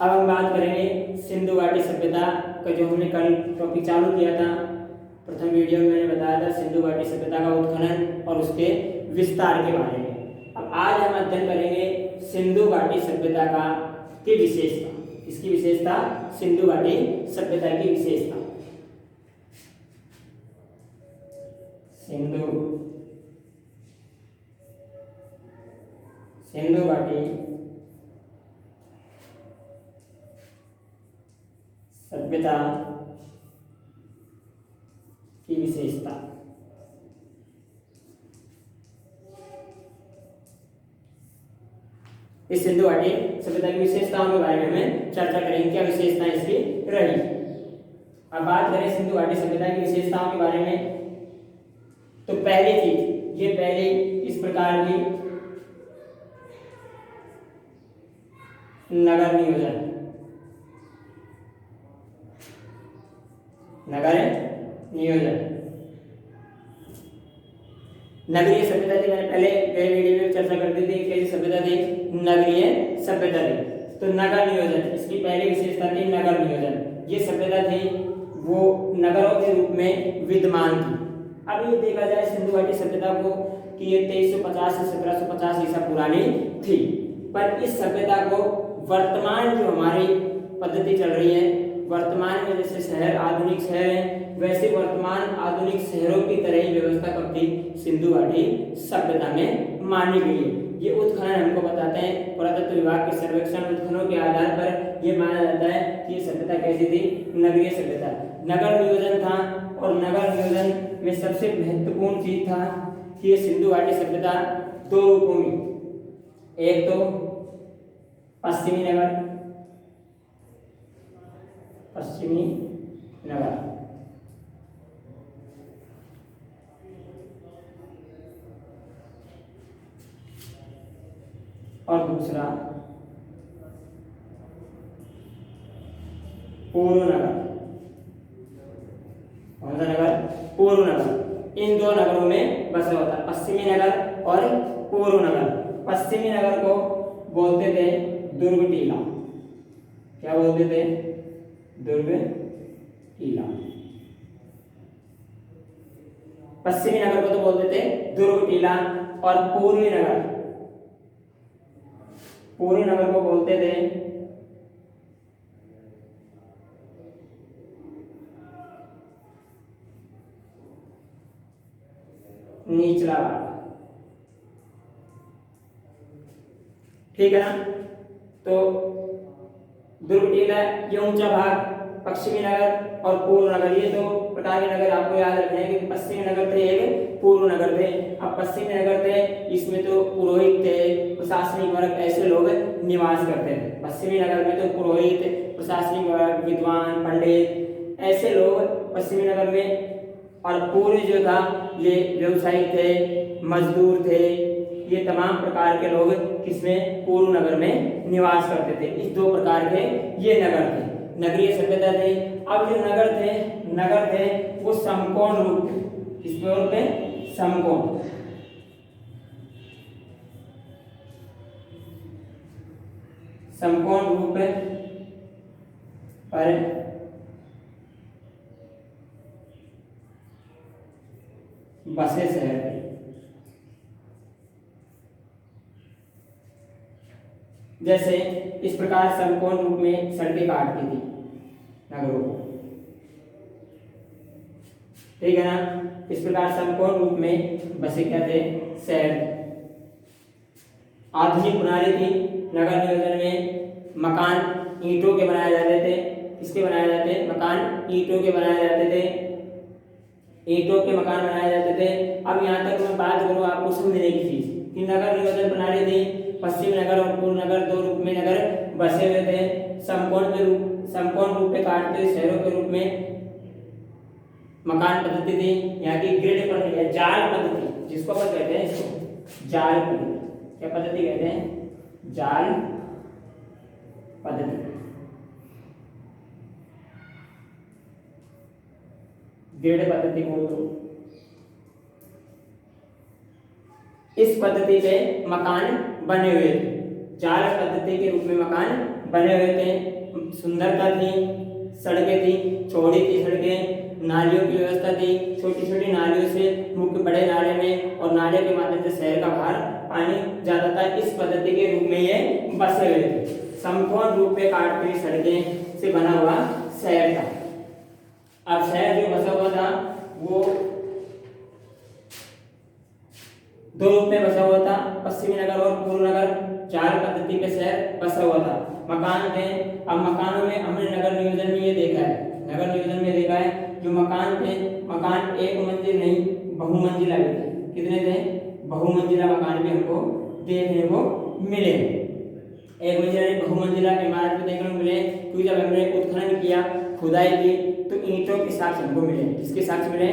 अब हम बात करेंगे सिंधु घाटी सभ्यता का, जो हमने कल टॉपिक चालू किया था। प्रथम वीडियो में मैंने बताया था सिंधु घाटी सभ्यता का उत्खनन और उसके विस्तार के बारे में। अब आज हम अध्ययन करेंगे सिंधु घाटी सभ्यता का की विशेषता। इसकी विशेषता, सिंधु घाटी सभ्यता की विशेषता। सिंधु घाटी सभ्यता की विशेषता। इस सिंधु घाटी सभ्यता की विशेषताओं के बारे में हमें चर्चा करेंगे, क्या विशेषताएं इसकी रही। अब बात करें सिंधु घाटी सभ्यता की विशेषताओं के बारे में, तो पहली चीज, ये पहले इस प्रकार की नगर नियोजन। नगरीय सभ्यता थी। मैंने पहले गए वीडियो में चर्चा कर दी थी, कैसी सभ्यता थी, नगरीय सभ्यता थी। तो नगर नियोजन, इसकी पहली विशेषता थी नगर नियोजन। ये सभ्यता थी वो नगरों के रूप में विद्यमान थी। अब ये देखा जाए सिंधु घाटी सभ्यता को कि ये 2350 से 1750 ईसा पुरानी थी, पर इस सभ्यता को वर्तमान जो हमारी पद्धति चल रही है, वर्तमान में जैसे शहर आधुनिक शहर हैं, वैसे वर्तमान आधुनिक शहरों की तरह ही व्यवस्था कब थी, सिंधु घाटी सभ्यता में मानी गई है। ये उत्खनन हमको बताते हैं, पुरातत्व विभाग के सर्वेक्षण उत्खननों के आधार पर ये माना जाता है कि ये सभ्यता कैसी थी, नगरीय सभ्यता। नगर नियोजन था, और नगर नियोजन में सबसे महत्वपूर्ण चीज था कि ये सिंधु घाटी सभ्यता दो रूपों में, एक तो पश्चिमी नगर और दूसरा पूर्व नगर। कौन सा नगर? पूर्व नगर। इन दो नगरों में बसा होता है, पश्चिमी नगर और पूर्व नगर। पश्चिमी नगर को बोलते थे दुर्ग टीला। क्या बोलते थे? दुर्ग टीला। पश्चिमी नगर को तो बोलते थे दुर्ग टीला, और पूर्वी नगर को बोलते थे निचला भाग। ठीक है ना? तो दुर्ग टीला ये ऊंचा भाग, पश्चिमी नगर और पूर्व नगर, ये दो प्रकार के नगर आपको याद रखने हैं कि पश्चिमी नगर थे, एक पूर्व नगर थे। अब पश्चिमी नगर थे, इसमें तो पुरोहित थे, प्रशासनिक वर्ग, ऐसे लोग निवास करते थे। पश्चिमी नगर में तो पुरोहित, प्रशासनिक वर्ग, विद्वान, पंडित, ऐसे लोग पश्चिमी नगर में। और पूर्व जो था ये व्यवसायी थे, मजदूर थे, ये तमाम प्रकार के लोग किसमें, पूर्व नगर में निवास करते थे। इस दो प्रकार के ये नगर थे, नगरीय सभ्यता थे। अब जो नगर थे वो समकोण रूप थे। किस रूप पे? समकोण। समकोण रूप पर बसे शहर थे। जैसे इस प्रकार समकोण रूप में सड़कें काटती थी नगरों को। ठीक है ना? इस प्रकार समकोण रूप में बसे क्या थे, शहर। आधुनिक प्रणाली थी नगर नियोजन में। मकान ईंटों के बनाए जाते थे। किसके बनाए जाते? मकान ईंटों के बनाए जाते थे। ईंटों के मकान बनाए जाते थे। अब यहाँ तक मैं बात करूँ आपको समझने की चीज कि नगर नियोजन प्रणाली थी, पश्चिम नगर और पूर्व नगर दो रूप में नगर बसे हुए थे। समकोण रूप में काटते हुए शहरों के रूप में मकान पद्धति थी। यहाँ की ग्रिड प्रक्रिया, जाल पद्धति, जिसको अपन कहते हैं, इसको जाल पद्धति। क्या पद्धति कहते हैं? जाल पद्धति। ग्रिड पद्धति बोल दो। इस पद्धति पे मकान बने हुए थे। जाल पद्धति के रूप में मकान बने हुए थे। सुंदरता थी, सड़कें थी, चौड़ी थी सड़कें, नालियों की व्यवस्था थी, छोटी छोटी नालियों से मुख्य बड़े नाले में और नाले के माध्यम से शहर का बाहर पानी जाता था। इस पद्धति के रूप में ये बसे हुए थे। समकोण रूप में काटती हुई सड़कें से बना हुआ शहर था। अब शहर जो बसा हुआ था वो दो रूप में बसा हुआ था, पश्चिमी नगर और पूर्व नगर। जाल पद्धति पे शहर बसा हुआ था। मकान थे। अब मकानों में हमने नगर नियोजन में ये देखा है, नगर नियोजन में देखा है जो मकान थे, मकान एक मंजिल नहीं बहुमंजिला भी थे। कितने थे? बहुमंजिला मकान भी हमको देखने को मिले। एक मंजिला नहीं बहुमंजिला इमारत भी देखने को मिले, क्योंकि जब हमने उत्खनन किया, खुदाई की, तो ईंटों के साक्ष्य हमको मिले। किसके साक्ष्य मिले?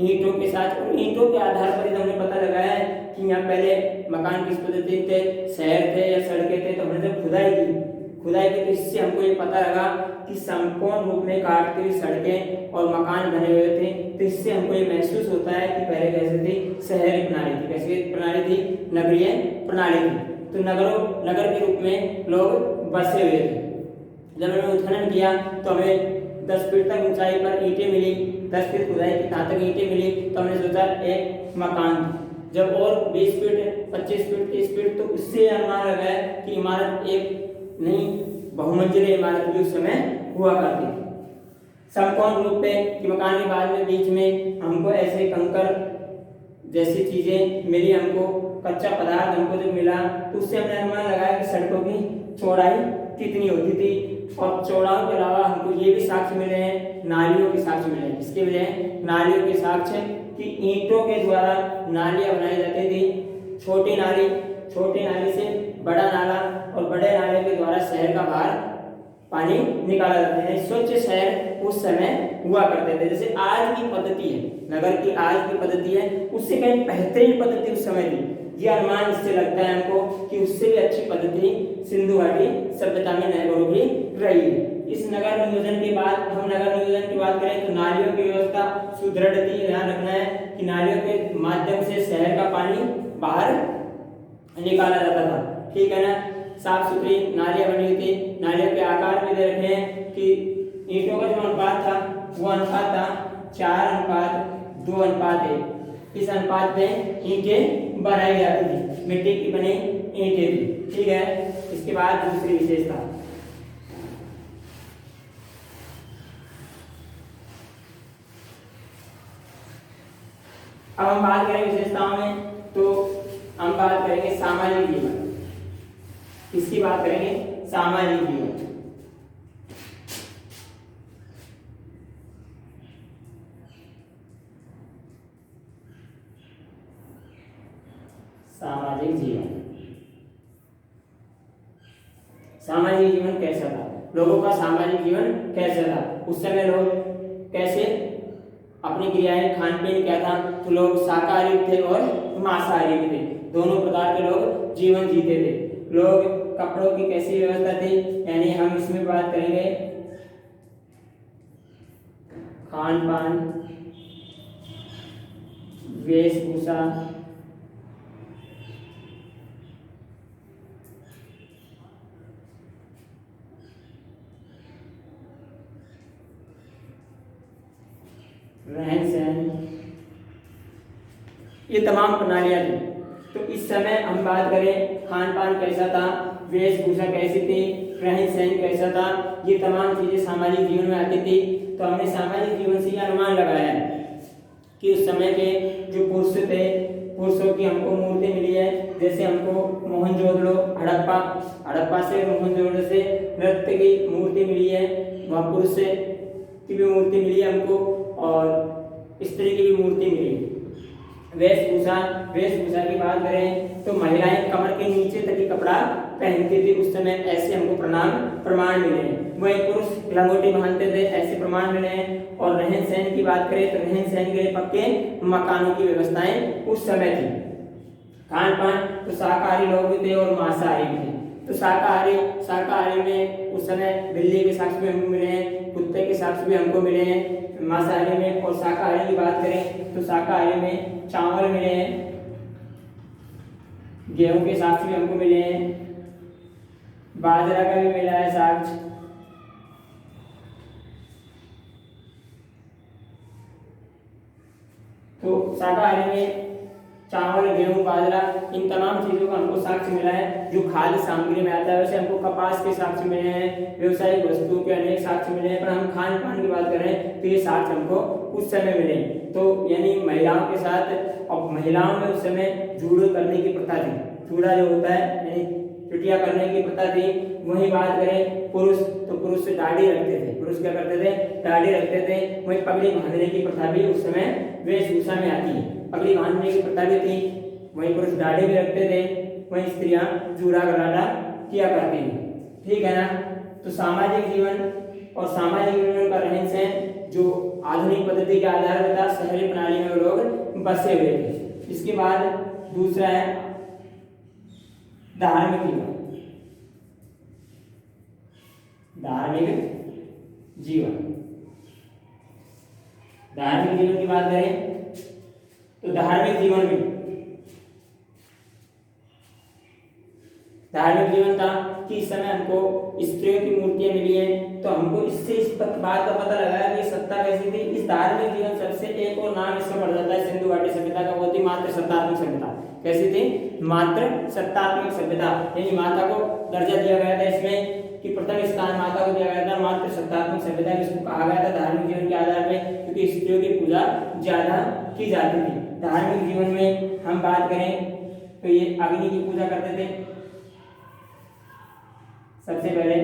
ईंटों के साक्ष्य। और ईंटों के आधार पर हमने पता लगाया है कि यहाँ पहले मकान किस पद्धति थे, शहर थे या सड़कें थे। तो हमने जब खुदाई की तो इससे हमको ये पता लगा कि समकोण रूप में काटती हुई सड़कें और मकान बने हुए थे। तो इससे हमको ये महसूस होता है कि पहले कैसे थी? शहरी प्रणाली थी। कैसी प्रणाली थी? नगरीय प्रणाली थी। तो नगर के रूप में लोग बसे हुए थे। जब हमने उत्खनन किया तो हमें 10 फीट तक ऊंचाई पर ईंटें मिली, 10 फीट खुदाई की तहाँ तक ईंटें मिली। तो हमने सोचा एक मकान। जब और 20 फीट, 25 फीट, 30 फीट, तो उससे अनुमान लगाया कि इमारत एक नहीं बहुमंजिला इमारत भी उस समय हुआ करती थी। समकोण रूप पे कि मकान के बाद में बीच में हमको ऐसे कंकर जैसी चीजें मिली, हमको कच्चा पदार्थ हमको जो मिला, तो उससे हमने अनुमान लगाया कि सड़कों की चौड़ाई कितनी होती थी। और चौड़ाई के अलावा हमको ये भी साक्ष्य मिले हैं, नालियों के साक्ष्य मिले हैं। किसके मिले हैं? नालियों के साक्ष्य कि ईंटों के द्वारा नालियां बनाई जाती थी। छोटी नाली से बड़ा नाला और बड़े नाले के द्वारा शहर का बाहर पानी निकाला जाता है। स्वच्छ शहर उस समय हुआ करते थे। जैसे आज की पद्धति है, नगर की आज की पद्धति है, उससे कहीं बेहतरीन पद्धति उस समय थी। ये अनुमान इससे लगता है हमको कि उससे भी अच्छी पद्धति सिंधु घाटी सभ्यता में नगरों की रही है। इस नगर नियोजन के बाद हम नगर नियोजन की बात करें तो नालियों की व्यवस्था सुदृढ़ थी। ध्यान रखना है कि नालियों के माध्यम से शहर का पानी बाहर निकाला जाता था। ठीक है ना? साफ सुथरी नालियां बनी हुई थी। नालियों के आकार भी दे रखे हैं कि ईंटों का जो अनुपात था वो अनुपात था 4:2:1। इस अनुपात में ईंटें बनाई जाती थी, मिट्टी की बनी ईंटें थी। ठीक है? इसके बाद दूसरी विशेषता, अब हम बात करें विशेषताओं में, तो हम बात करेंगे सामाजिक जीवन। इसकी बात करेंगे सामाजिक जीवन। सामाजिक जीवन कैसा था? लोगों का सामाजिक जीवन कैसा था? उस समय लोग कैसे अपनी क्रियाएं, खान पीन क्या था? तो लोग शाकाहारी थे और मांसाहारी भी थे। दोनों प्रकार के लोग जीवन जीते थे। लोग कपड़ों की कैसी व्यवस्था थी, यानी हम इसमें बात करेंगे खान पान, वेशभूषा, रहन सहन, ये तमाम प्रणालियां थी। तो इस समय हम बात करें खान पान कैसा था, वेशभूषा कैसी थी, रहन सहन कैसा था, ये तमाम चीजें सामाजिक जीवन में आती थी। तो हमने सामाजिक जीवन से यह अनुमान लगाया है कि उस समय के जो पुरुष थे, पुरुषों की हमको मूर्ति मिली है। जैसे हमको मोहनजोदड़ो, हड़प्पा से मोहनजोदड़ो से नृत्य की मूर्ति मिली है, वहाँ पुरुष की भी मूर्ति मिली है हमको और स्त्री की भी मूर्ति मिली है। वेशभूषा की बात करें तो महिलाएं कमर के नीचे तक ही कपड़ा पहनती थी उस समय, ऐसे हमको प्रमाण मिले हैं। वही पुरुष लंगोटी बांधते थे, ऐसे प्रमाण मिले हैं। और रहन सहन की बात करें तो रहन सहन के लिए पक्के मकानों की व्यवस्थाएं उस समय थी। खान पान तो शाकाहारी लोग भी थे और मांसाहारी भी थे। तो शाकाहारी में उस समय बिल्ली के साक्ष्य भी हमको मिले हैं, कुत्ते के साक्ष्य भी हमको मिले हैं मांसाहारी में। और शाकाहारी की बात करें तो शाकाहारी में चावल मिले हैं, गेहूं के साक्ष्य भी हमको मिले हैं, बाजरा का भी मिला है साक्ष्य। तो शाकाहारी में चावल, गेहूं, बाजरा, इन तमाम चीजों का हमको साक्ष्य मिला है। जो खाद्य सामग्री में आता है वैसे हमको कपास के साक्ष्य मिले हैं, व्यावसायिक वस्तुओं के अनेक साक्ष्य मिले हैं, पर हम खान पान की बात करें तो ये साक्ष्य हमको उस समय मिले। तो यानी महिलाओं के साथ, और महिलाओं में उस समय जूड़ो करने की प्रथा थी। चूड़ा जो होता है यानी चुटिया करने की प्रथा थी। वहीं बात करें पुरुष, तो पुरुष से दाढ़ी रखते थे। पुरुष क्या करते थे? दाढ़ी रखते थे। वहीं पगड़ी बांधने की प्रथा भी उस समय वेशभूषा में आती है। पगड़ी बांधने की प्रथा भी थी। वहीं पुरुष दाढ़ी भी रखते थे, वहीं स्त्रियां जूड़ा गराडा किया करती थी। ठीक है ना। तो सामाजिक जीवन और सामाजिक जीवन का रहन सहन जो आधुनिक पद्धति के आधार पर था, शहरी प्रणाली में लोग बसे हुए थे। इसके बाद दूसरा है धार्मिक जीवन। धार्मिक जीवन, धार्मिक जीवन की बात करें तो धार्मिक जीवन में धार्मिक जीवन था कि इस समय हमको स्त्रियों की मूर्तियां मिली हैं। तो हमको इससे इस बात का पता लगा है कि सत्ता कैसी थी। इस धार्मिक जीवन सबसे एक और नाम इसका पड़ जाता है सिंधु घाटी सभ्यता का, वो थी मात्र सत्तात्मक सभ्यता। कैसी थी? मात्र सत्तात्मक सभ्यता, यानी माता को दर्जा दिया गया था इसमें कि प्रथम स्थान माता को दिया गया था। मात्र सत्तात्मक सभ्यता इसको कहा गया था धार्मिक जीवन के आधार में, क्योंकि स्त्रियों की पूजा ज्यादा की जाती थी। धार्मिक जीवन में हम बात करें तो ये अग्नि की पूजा करते थे सबसे पहले।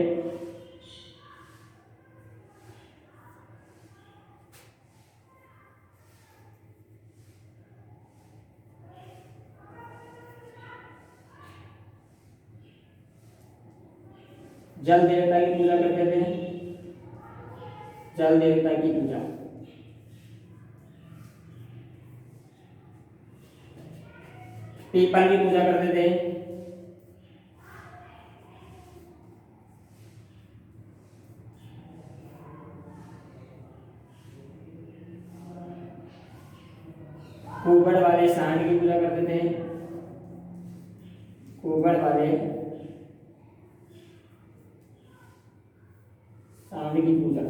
जल देवता की पूजा करते थे। जल देवता की पूजा, पीपल की पूजा करते थे। कुबड़ वाले सांड की पूजा करते थे। कुबड़ वाले सांड की पूजा,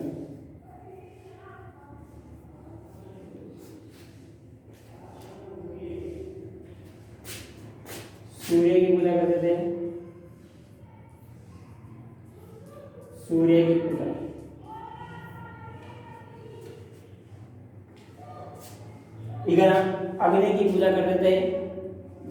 सूर्य की पूजा करते थे। सूर्य की पूजा, इधर अग्नि की पूजा करते थे।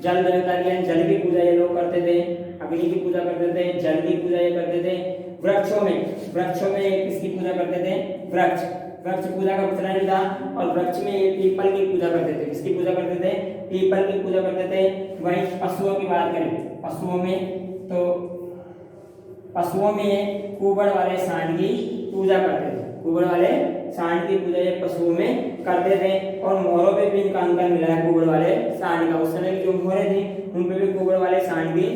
जल देवता की जल की पूजा ये लोग करते थे। अग्नि की पूजा करते थे, जल की पूजा ये करते थे। वृक्षों में किसकी पूजा करते थे? वृक्ष पूजा का प्रचलन था। और वृक्ष में ये पीपल की पूजा करते थे। किसकी पूजा करते थे? पीपल की पूजा करते थे। वहीं पशुओं की बात करें, पशुओं में कुबड़ वाले सांड की पूजा करते थे। कुबड़ वाले सांड की पूजा ये पशुओं में करते थे। और मोरों पे भी इनका अंकन मिला है कुबड़ वाले सांड का। उस समय की जो मोहरें थी उन पे भी कुबड़ वाले सांड की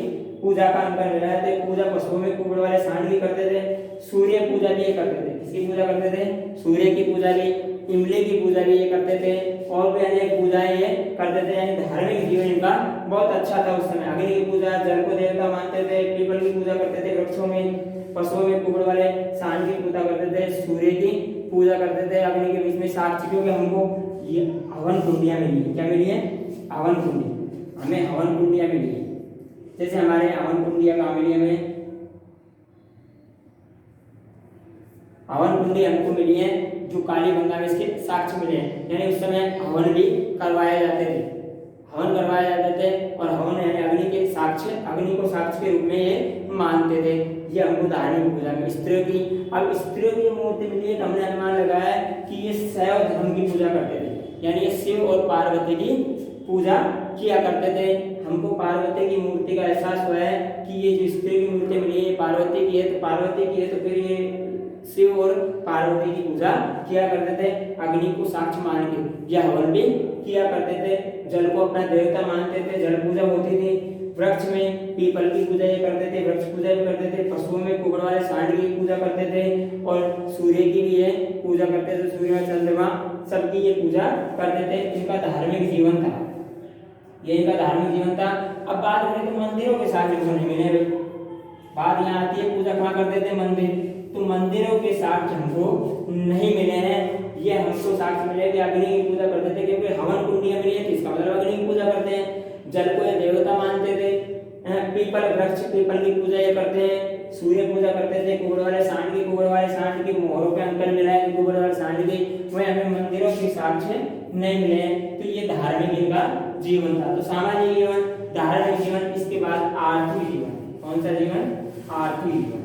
पूजा का अंकन मिला है। तो पूजा पशुओं में कुबड़ वाले सांड की करते थे। सूर्य पूजा भी ये करते थे। किसकी पूजा करते थे? सूर्य की पूजा भी, इमली की पूजा भी ये करते थे। और भी अनेक पूजाएं ये करते थे। यानी धार्मिक जीवन इनका बहुत अच्छा था उस समय। अग्नि की पूजा, जल को देवता मानते थे। पीपल की पूजा करते थे। वृक्षों में, पशुओं में कुबड़ वाले सांड की पूजा करते थे। सूर्य की पूजा करते थे। अग्नि के बीच में साक्ष्य, क्योंकि हमको ये हवन कुंडियां मिली है। क्या मिली है? हवन कुंडी, हमें हवन कुंडियां मिली है। जैसे हमारे हवन कुंडियां कहाँ मिली हमें? हवन कुंडी हमको मिली है जो कालीगंगा में इसके साक्ष्य मिले हैं। यानी उस समय हवन भी करवाए जाते थे। हवन करवाए जाते थे और हवन यानी अग्नि के साक्ष्य, अग्नि को साक्ष्य के रूप में ये मानते थे। ये हमको धार्मिक पूजा में स्त्रियों की, अब स्त्रियों की जो मूर्ति मिली है तो हमने अनुमान लगाया कि ये शैव धर्म की पूजा करते थे। यानी ये शिव और पार्वती की पूजा किया करते थे। हमको पार्वती की मूर्ति का एहसास हुआ है कि ये जो स्त्री की मूर्ति मिली है पार्वती की है, तो पार्वती की है तो फिर ये शिव और पार्वती की पूजा किया करते थे। अग्नि को साक्ष्य मान के यह हवन भी किया करते थे। जल को अपना देवता मानते थे, जल पूजा होती थी। वृक्ष में पीपल की पूजा ये करते थे, वृक्ष पूजा भी करते थे। पशुओं में कुबड़ वाले सांड की पूजा करते थे और सूर्य की भी ये पूजा करते थे। सूर्य और चंद्रमा सबकी ये पूजा करते थे। इनका धार्मिक जीवन था, ये इनका धार्मिक जीवन था। अब बात करें तो मंदिरों के साथ जो नहीं मिले भाई, बात यहाँ आती है पूजा कहाँ करते थे, मंदिर। तो मंदिरों के साक्ष्य हमको नहीं मिले हैं। ये हमको साक्ष्य मिले कि अग्नि की पूजा करते थे, क्योंकि हवन कुंडियां मिली है, इसका मतलब अग्नि की पूजा करते हैं। जल को ये देवता मानते थे। पीपल वृक्ष, पीपल की पूजा ये करते हैं। सूर्य पूजा करते थे। कुबड़ वाले सांड की मोहरों के अंकल मिला है, कुबड़ वाले सांड की, वह हमें मंदिरों के साक्ष्य नहीं मिले हैं। तो ये धार्मिक इनका जीवन था। तो सामाजिक जीवन, धार्मिक जीवन, इसके बाद आर्थिक जीवन। कौन सा जीवन? आर्थिक जीवन।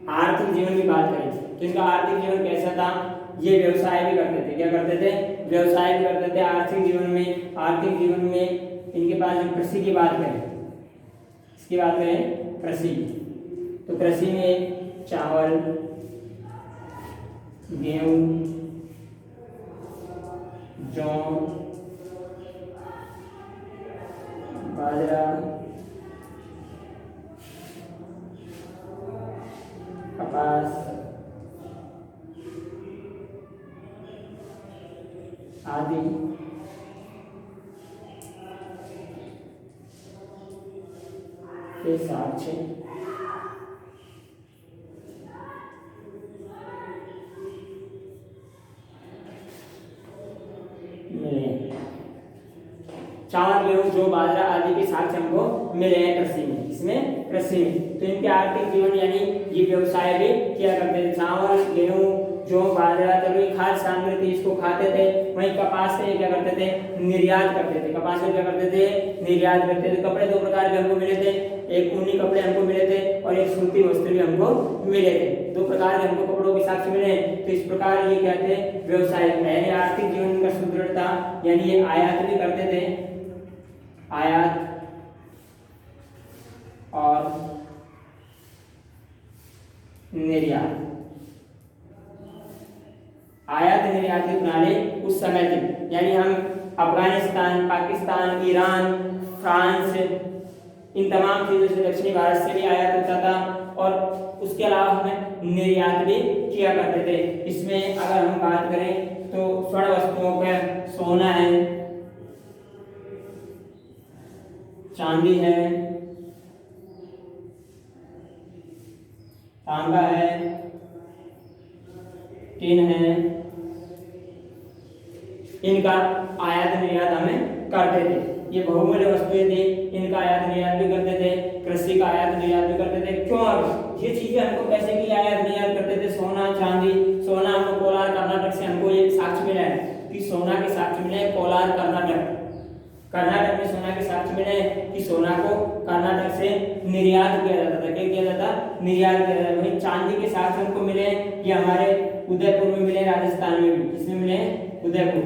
आर्थिक जीवन की बात करें तो इनका आर्थिक जीवन कैसा था? ये व्यवसाय भी करते थे। क्या करते थे? व्यवसाय भी करते थे। आर्थिक जीवन में इनके पास जो कृषि की बात करें, इसकी बात करें कृषि, तो कृषि में चावल, गेहूं, जौ, बाजरा, कपास आदि के साक्ष्य मिले। चावल, गेहूं, जौ, बाजरा आदि के साक्ष्य हमको मिले हैं कृषि में। इसमें कृषि में तो इनके आर्थिक जीवन यानी ये व्यवसाय भी किया करते थे। चावल, गेहूं, जौ, बाजरा, चलो ये खाद्य सामग्री थी, इसको खाते थे। वहीं कपास से क्या करते थे? निर्यात करते थे। कपास से क्या करते थे? निर्यात करते थे। कपड़े दो प्रकार के हमको मिले थे, एक ऊनी कपड़े हमको मिले थे और एक सूती वस्त्र भी हमको मिले थे। दो प्रकार के हमको कपड़ों के साक्ष्य मिले। तो इस प्रकार ये क्या थे? व्यवसाय। पहले आर्थिक जीवन का सुदृढ़ था, यानी ये आयात भी करते थे, आयात और निर्यात। आयात निर्यात की प्रणाली उस समय थी, यानी हम अफगानिस्तान, पाकिस्तान, ईरान, फ्रांस, इन तमाम चीजों से, दक्षिणी भारत से भी आयात होता था और उसके अलावा हमें निर्यात भी किया करते थे। इसमें अगर हम बात करें तो स्वर्ण वस्तुओं पर सोना है, चांदी है, तांबा है, टिन है, इनका आयात निर्यात हमें करते थे। ये बहुमूल्य वस्तुएं थी, इनका आयात निर्यात भी करते थे। कृषि का आयात निर्यात भी करते थे। क्यों? अब ये चीजें हमको कैसे की आयात निर्यात करते थे? सोना, चांदी, सोना हमको कोलार कर्नाटक से हमको ये साक्ष्य मिला है कि सोना के साक्ष्य मिले कोलार कर्नाटक में सोना के साक्ष्य मिले कि सोना को कर्नाटक से निर्यात किया जाता था। क्या किया जाता? निर्यात किया जाता। वहीं चांदी के साक्ष्य हमको मिले ये हमारे उदयपुर में मिले, राजस्थान में भी। इसमें मिले उदयपुर,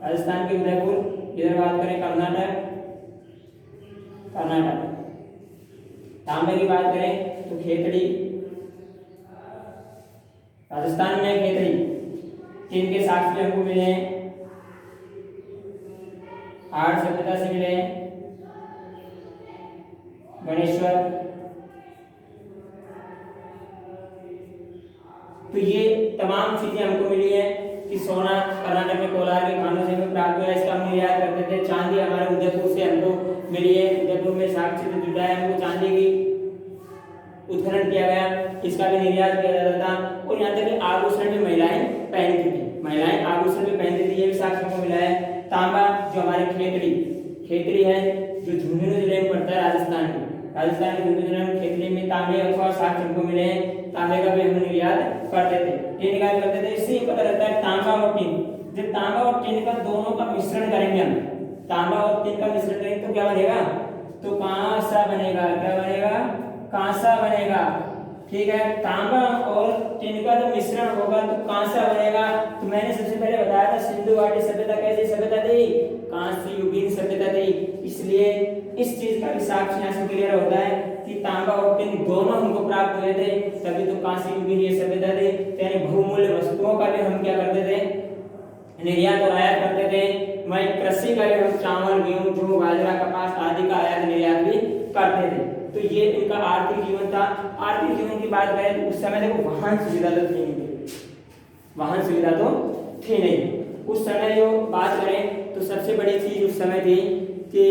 राजस्थान के उदयपुर। इधर बात करें कर्नाटक। तांबे की बात करें तो खेतड़ी, राजस्थान में खेतड़ी। टिन के साक्ष्य हमको मिले हैं, आर्य सभ्यता से मिले, गणेश्वर। तो ये तमाम चीजें हमको मिली है कि सोना कर्नाटक में कोलार के खानों से हमें प्राप्त हुआ, इसका हम निर्यात करते थे। चांदी हमारे उदयपुर से हमको मिली है, उदयपुर में साक्ष्य से जुड़ा है, हमको चांदी की उत्खनन किया गया, इसका भी निर्यात किया जाता था। और यहाँ तक कि आभूषण भी महिलाएं पहनती थी, महिलाएं आभूषण भी पहनती थी, ये भी साक्ष्य हमको मिला है। तांबा जो हमारे खेतड़ी है, जो झुंझुनू जिले में पड़ता है, राजस्थान के झुंझुनू जिले में खेतड़ी में तांबे का साक्ष्य हमको मिले हैं। तांबे का भी हम निर्यात करते थे, टिन का करते थे। इससे पता लगता है तांबा और टिन, जब तांबा और टिन का दोनों का मिश्रण करेंगे हम, तांबा और टिन का मिश्रण करेंगे तो क्या बनेगा? तो कांसा बनेगा। क्या बनेगा? कांसा बनेगा। ठीक है। तांबा और टिन का जब मिश्रण होगा तो कांसा बनेगा। तो मैंने सबसे पहले बताया था सिंधु घाटी सभ्यता कैसी सभ्यता थी, कांस्य युगीन सभ्यता थी। इसलिए इस चीज का भी साक्ष्य यहाँ से क्लियर होता है कि तांबा और टिन दोनों हमको प्राप्त हुए थे, तभी तो कांस्य युगीन ये सभ्यता थी। यानी बहुमूल्य वस्तुओं का भी हम क्या करते थे, निर्यात और आयात करते थे। वहीं कृषि का भी हम चावल, गेहूं, जौ, बाजरा, कपास आदि का आयात निर्यात भी करते थे। तो ये इनका आर्थिक जीवन था। आर्थिक जीवन की बात करें तो उस समय देखो वाहन सुविधा तो थी नहीं, वाहन सुविधा तो थी नहीं उस समय। जो बात करें तो सबसे बड़ी चीज उस समय थी कि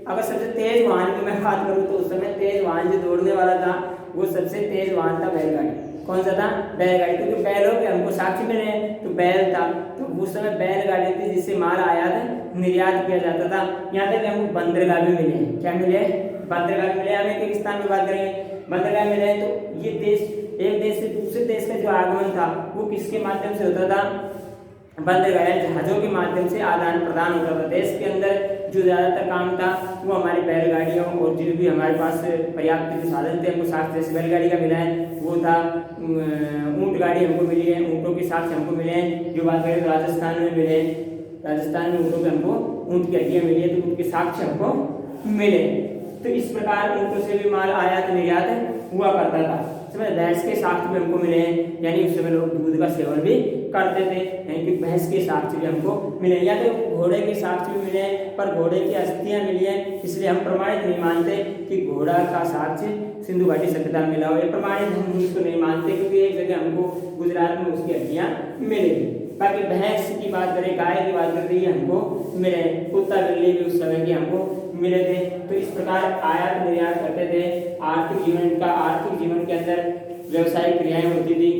अगर सबसे तेज वाहन की मैं बात करूं तो उस समय तेज वाहन जो दौड़ने वाला था वो सबसे तेज वाहन था बैलगाड़ी। कौन सा था, बैलगाड़ी। क्योंकि बैलों के हमको साक्ष्य मिले हैं तो बैल था, तो उस समय बैलगाड़ी थी जिससे माल आयात निर्यात किया जाता था। यहाँ तक हमको बंदरगाह भी मिले हैं। क्या मिले, बंदरगाह मिले। हम एक स्थान में बात करेंगे, बंदरगाह मिले हैं। तो ये देश, एक देश से दूसरे देश का जो आगमन था वो किसके माध्यम से होता था, बंदरगाह जहाजों के माध्यम से आदान प्रदान होता था। देश के अंदर जो ज्यादातर काम था वो हमारी बैलगाड़ियों और जो भी हमारे पास पर्याप्त जो साधन थे हमको साक्ष्य जैसे बैलगाड़ी का मिला है वो था। ऊंट गाड़ी हमको मिली है, ऊँटों के साक्ष्य हमको मिले हैं। जो बात करें तो राजस्थान में मिले, राजस्थान में ऊँटों के हमको ऊँट की हड्डियाँ मिली है तो ऊँट के साक्ष्य हमको मिले। तो इस प्रकार ऊँटों से भी माल आयात निर्यात हुआ करता था। समझ, भैंस के साक्ष्य भी हमको मिले हैं, यानी उस समय लोग दूध का सेवन भी करते थे, यानी कि भैंस के साक्ष्य भी हमको मिले। या तो घोड़े के साक्ष्य भी मिले हैं, पर घोड़े की अस्थियां मिली हैं, इसलिए हम प्रमाणित नहीं मानते कि घोड़ा का साक्ष्य सिंधु घाटी सभ्यता में मिला हो। ये प्रमाणित हम इसको नहीं मानते क्योंकि एक जगह हमको गुजरात में उसकी हड्डियां मिलेगी। बाकी भैंस की बात करें, गाय की बात करें, ये हमको मिले। कुत्ता बिल्ली भी उस समय के हमको मिले थे। तो इस प्रकार आयात निर्यात करते थे। आर्थिक जीवन का, आर्थिक जीवन के अंदर व्यवसायिक क्रियाएं होती थी।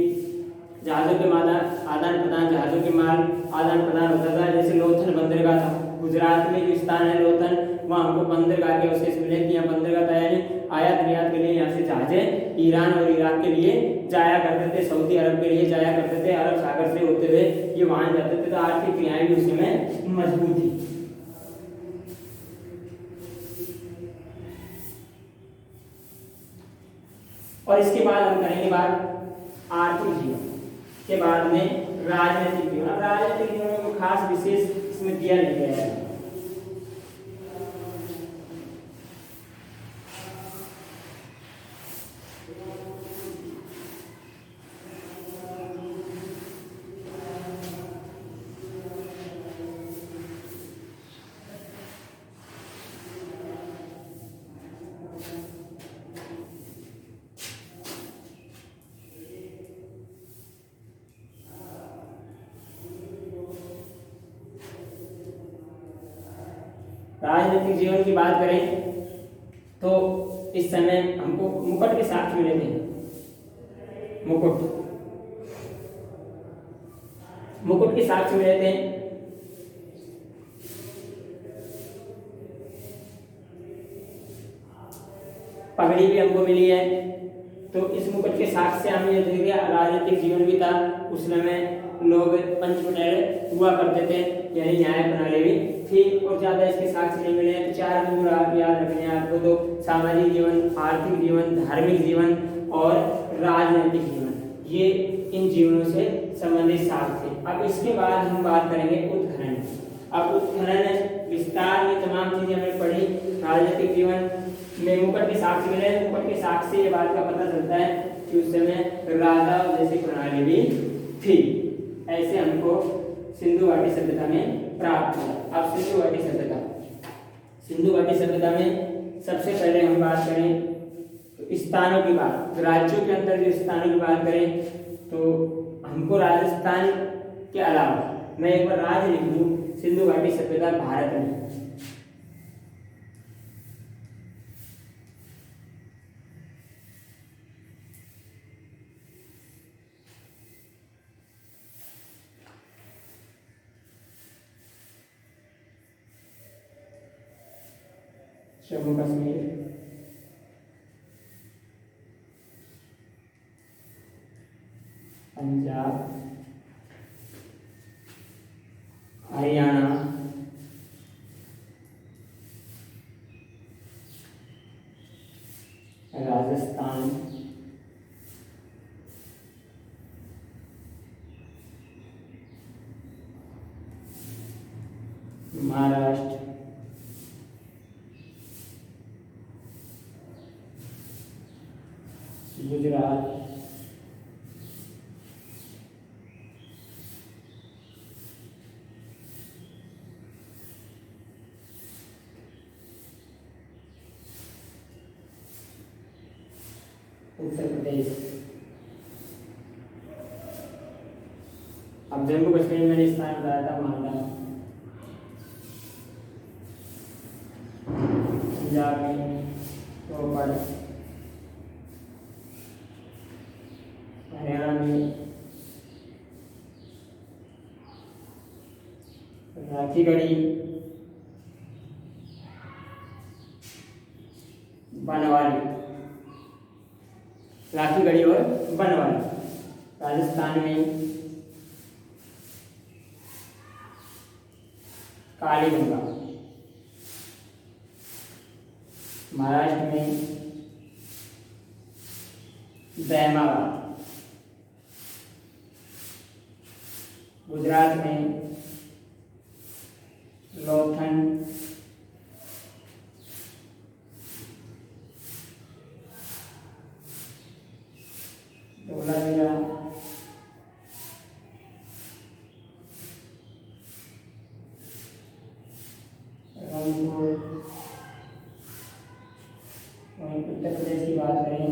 जहाजों के माल आदान प्रदान, जहाजों के माल आदान प्रदान होता था। जैसे लोथल बंदरगाह था गुजरात में जो स्थान है लोथल, वहाँ हमको बंदरगाह के अवशेष मिले कि यहाँ बंदरगाह था, यानी आयात निर्यात के लिए यहाँ से जहाजें ईरान और इराक के लिए जाया करते थे, सऊदी अरब के लिए जाया करते थे, अरब सागर से होते हुए ये वहां जाते थे। तो आर्थिक क्रियाएं भी उस समय मजबूत थी। और इसके बाद हम करेंगे बात आर्थिक जीवन के बाद में राजनीतिक जीवन। राजनीतिक जीवन में कोई खास विशेष इसमें दिया नहीं गया है। राजनीतिक जीवन की बात करें तो इस समय हमको मुकुट के साक्ष्य मिले थे। मुकुट के साक्ष्य मिले थे। पगड़ी भी हमको मिली है। तो इस मुकुट के साक्ष्य से हम ये देख लिया राजनीतिक जीवन भी था। उस समय लोग पंचमंडल हुआ करते थे, यानी न्याय प्रणाली भी थी। और ज्यादा इसके साक्ष्य नहीं मिले हैं। तो चार बिंदु याद रखने हैं आपको, तो सामाजिक जीवन, आर्थिक जीवन, धार्मिक जीवन और राजनीतिक जीवन, ये इन जीवनों से संबंधित साक्ष्य थे। अब इसके बाद हम बात करेंगे उत्खनन। अब उत्खनन विस्तार में तमाम चीजें हमने पढ़ी। राजनीतिक जीवन में मुकुट के साक्ष्य मिले। मुकुट के साक्ष्य से ये बात का पता चलता है कि उस समय राजा जैसी प्रणाली भी थी। ऐसे हमको सिंधु घाटी सभ्यता में प्राप्त हुआ। अब सिंधु घाटी सभ्यता, सिंधु घाटी सभ्यता में सबसे पहले हम बात करें तो स्थानों की बात, राज्यों के अंदर जो स्थानों की बात करें तो हमको राजस्थान के अलावा मैं एक बार राज्य लिख दूं, सिंधु घाटी सभ्यता भारत में। जम्मू कश्मीर, पंजाब, हरियाणा, राजस्थान, महाराष्ट्र, गुजरात, उत्तर प्रदेश। अब जम्मू कश्मीर में मैंने स्थान बताया था मालदा, पंजाब में रोपड़, हरियाणा में राखीगढ़ी, बनवाली, राखीगढ़ी और बनवाली। राजस्थान में कालीगंगा, महाराष्ट्र में दहमाबाद, गुजरात में लोथन, धोलावीरा, रंगपुर। उत्तर प्रदेश की बात करें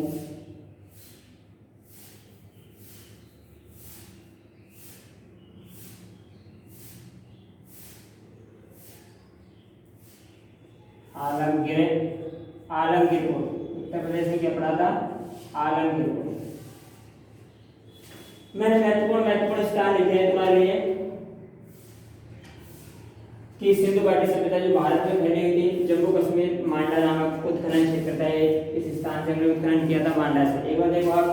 आलमगीरपुर। उत्तर प्रदेश में क्या पड़ा था? आलमगीरपुर। मैंने महत्वपूर्ण स्थान लिखे हैं तुम्हारे लिए कि सिंधु घाटी सभ्यता जो भारत में फैली हुई थी, जम्मू कश्मीर मांडा नामक उत्खनन क्षेत्र था, इस स्थान से हमने उत्खनन किया था मांडा से। एक बार देखो आप,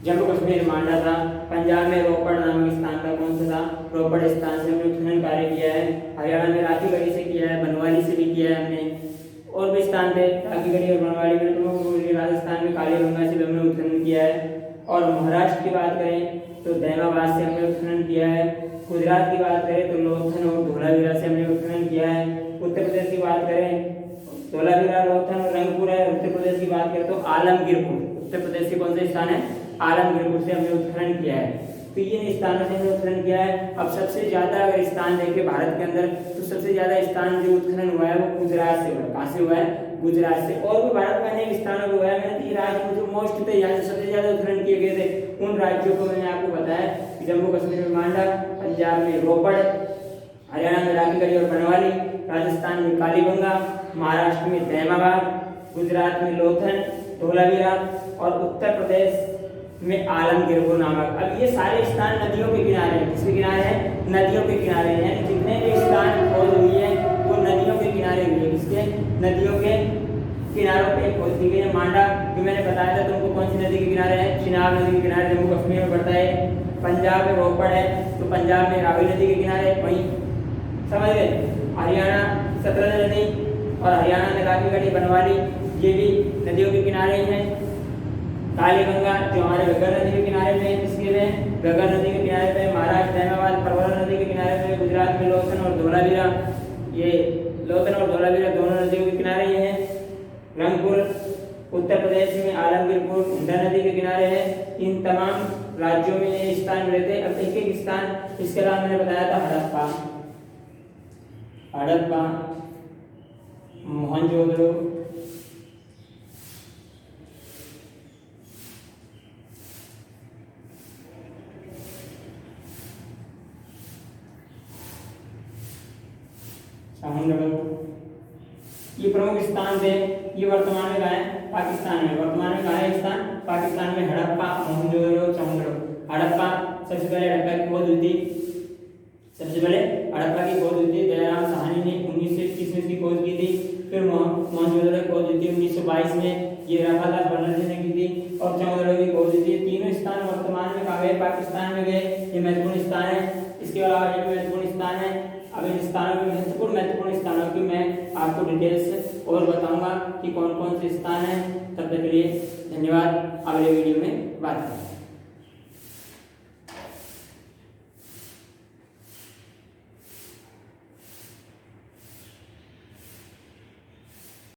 जम्मू कश्मीर मांडा था। पंजाब में रोपड़ नामक स्थान था, कौन सा था? रोपड़ स्थान से हमने उत्खनन कार्य किया है। हरियाणा में राखीगढ़ी से किया है, बनवाली से भी किया है हमने, और भी स्थान थे राखीगढ़ी और बनवाली में। राजस्थान में कालीगंगा से भी हमने उत्खनन किया है। और महाराष्ट्र की बात करें तो दहमाबाद से हमने उत्खनन किया है। गुजरात की बात करें तो लोथन और धोलावीरा से हमने उत्खनन किया है। उत्तर प्रदेश की बात करें धोलावीरा, लोथन और रंगपुर है। उत्तर प्रदेश की बात करें तो आलमगीरपुर। उत्तर प्रदेश के कौन से स्थान है? आलमगीरपुर से हमने उत्खनन किया है। तो ये स्थानों से हमने उत्खनन किया है। अब सबसे ज्यादा अगर स्थान देखें भारत के अंदर तो सबसे ज्यादा स्थान जो उत्खनन हुआ है वो गुजरात से हुआ है। कहाँ से हुआ है? गुजरात से। और भी भारत में अनेक स्थानों पर हुआ है। मैंने 3 राज्य जो मोस्ट थे, यहाँ से सबसे ज्यादा उत्खनन किए गए थे, उन राज्यों को मैंने आपको बताया कि जम्मू कश्मीर में मांडा, पंजाब में रोपड़, हरियाणा में राखीगढ़ी और बनवाली, राजस्थान में कालीगंगा, महाराष्ट्र में दहमाबाद, गुजरात में लोथन, धोलावीरा और उत्तर प्रदेश में आलमगीरपुर नामक। अब ये सारे स्थान नदियों के किनारे हैं। किसके किनारे हैं? नदियों के किनारे हैं। जितने भी स्थान खोज हुई है वो नदियों के किनारे हुई है। किसके? नदियों के किनारों पे खोज की गई है। मांडा जो मैंने बताया था तुमको, कौन सी नदी के किनारे है? चिनाब नदी के किनारे, जम्मू कश्मीर में पड़ता है। पंजाब में रोपड़ है तो पंजाब में रावी नदी के किनारे, वहीं समझ गए। हरियाणा सतलज नदी और हरियाणा में राखीगढ़ी, बनवाली, ये भी नदियों के किनारे ही हैं। कालीगंगा जो हमारे घग्गर नदी के किनारे पे, इसके में घग्गर नदी के किनारे पे, महाराष्ट्र दहमाबाद परवरा नदी के किनारे पे, गुजरात में लोथन और धोलावीरा, ये लोथन और धोलावीरा दोनों नदियों के किनारे ही हैं। रंगपुर उत्तर प्रदेश में आलमगीरपुर इंद्रा नदी के किनारे है। इन तमाम राज्यों में ये स्थान मिले थे। अब एक एक स्थान, इसके अलावा मैंने बताया था हड़प्पा, मोहनजोदड़ो, ये प्रमुख स्थान थे। ये वर्तमान में कहाँ है? पाकिस्तान में। वर्तमान में कहाँ है स्थान? पाकिस्तान में हड़प्पा, मोहनजोदड़ो, चौंगड़ो। हड़प्पा सबसे पहले हड़प्पा की खोज हुई थी। दयाराम साहनी ने 1921 में इसकी खोज की थी। फिर मोहनजोदड़ो की खोज हुई थी 1922 में, ये राखादास बनर्जी ने की थी। और चौंगड़ो की खोज हुई थी। तीनों स्थान वर्तमान में कहाँ गए? पाकिस्तान में गए। ये महत्वपूर्ण स्थान है। इसके अलावा ये महत्वपूर्ण स्थान है। अब इन स्थानों के महत्वपूर्ण स्थानों की मैं आपको डिटेल्स और बताऊंगा कि कौन कौन से स्थान हैं। तब तक के लिए धन्यवाद। अगले वीडियो में बात करेंगे।